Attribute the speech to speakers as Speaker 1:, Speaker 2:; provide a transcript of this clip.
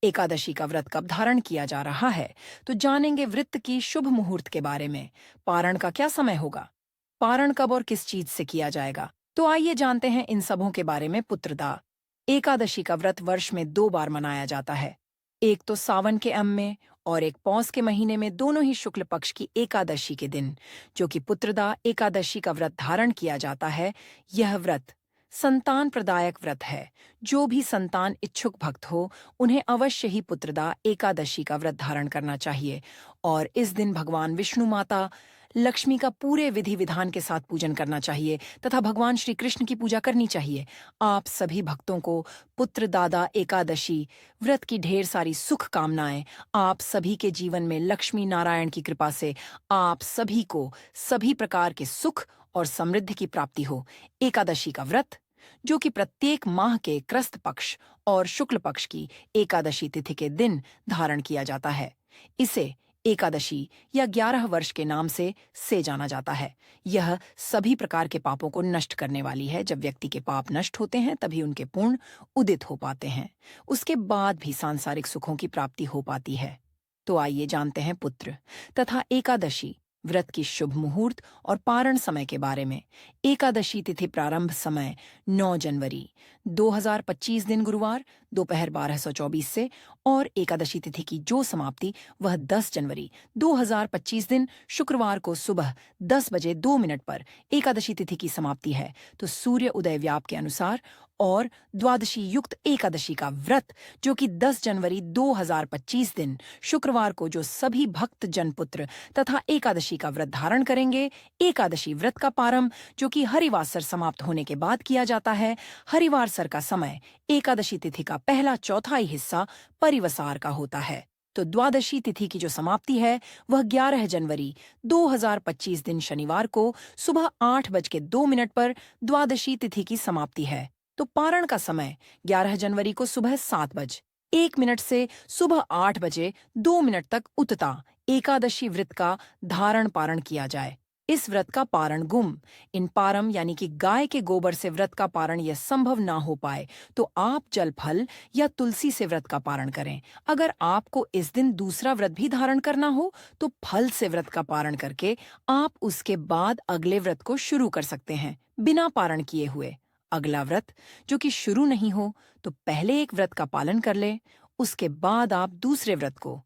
Speaker 1: एकादशी का व्रत कब धारण किया जा रहा है, तो जानेंगे व्रत की शुभ मुहूर्त के बारे में। पारण का क्या समय होगा, पारण कब और किस चीज से किया जाएगा, तो आइए जानते हैं इन सबों के बारे में। पुत्रदा एकादशी का व्रत वर्ष में 2 बार मनाया जाता है। एक तो सावन के अम में और एक पौष के महीने में, दोनों ही शुक्ल पक्ष की एकादशी के दिन, जो कि पुत्रदा एकादशी का व्रत धारण किया जाता है। यह व्रत संतान प्रदायक व्रत है। जो भी संतान इच्छुक भक्त हो, उन्हें अवश्य ही पुत्रदा एकादशी का व्रत धारण करना चाहिए और इस दिन भगवान विष्णु माता लक्ष्मी का पूरे विधि विधान के साथ पूजन करना चाहिए तथा भगवान श्री कृष्ण की पूजा करनी चाहिए। आप सभी भक्तों को पुत्रदादा एकादशी व्रत की ढेर सारी सुख कामनाएं। आप सभी के जीवन में लक्ष्मी नारायण की कृपा से आप सभी को सभी प्रकार के सुख और समृद्धि की प्राप्ति हो। एकादशी का व्रत, जो कि प्रत्येक माह के कृष्ण पक्ष और शुक्ल पक्ष की एकादशी तिथि के दिन धारण किया जाता है, इसे एकादशी या 11 वर्ष के नाम से जाना जाता है। यह सभी प्रकार के पापों को नष्ट करने वाली है। जब व्यक्ति के पाप नष्ट होते हैं, तभी उनके पुण्य उदित हो पाते हैं। उसके बाद भी सांसारिक सुखों की प्राप्ति हो पाती है। तो आइए जानते हैं पुत्र तथा एकादशी व्रत की शुभ मुहूर्त और पारण समय के बारे में। एकादशी तिथि प्रारंभ समय 9 जनवरी 2025 दिन गुरुवार दोपहर 12:24 से, और एकादशी तिथि की जो समाप्ति वह 10 जनवरी 2025 दिन शुक्रवार को सुबह 10 बजे 2 मिनट पर एकादशी तिथि की समाप्ति है। तो सूर्य उदय व्याप के अनुसार और द्वादशी युक्त एकादशी का व्रत, जो कि 10 जनवरी 2025 दिन शुक्रवार को जो सभी भक्त जनपुत्र तथा एकादशी का व्रत धारण करेंगे, एकादशी व्रत का पारंभ, जो कि हरिवासर समाप्त होने के बाद किया जाता है। हरिवासर का समय एकादशी तिथि का पहला चौथाई हिस्सा परिवसार का होता है। तो द्वादशी तिथि की जो समाप्ति है वह 11 जनवरी 2025 दिन शनिवार को सुबह 8:02 पर द्वादशी तिथि की समाप्ति है। तो पारण का समय 11 जनवरी को सुबह 7:01 से सुबह 8:02 तक उतता एकादशी व्रत का धारण पारण किया जाए। इस व्रत का पारण इन पारम यानी कि गाय के गोबर से व्रत का पारण यह संभव ना हो पाए, तो आप जल फल या तुलसी से व्रत का पारण करें। अगर आपको इस दिन दूसरा व्रत भी धारण करना हो, तो फल से व्रत का पारण करके आप उसके बाद अगले व्रत को शुरू कर सकते हैं बिना पारण किए हुए। अगला व्रत जो कि शुरू नहीं हो, तो पहले एक व्रत का पालन कर ले, उसके बाद आप दूसरे व्रत को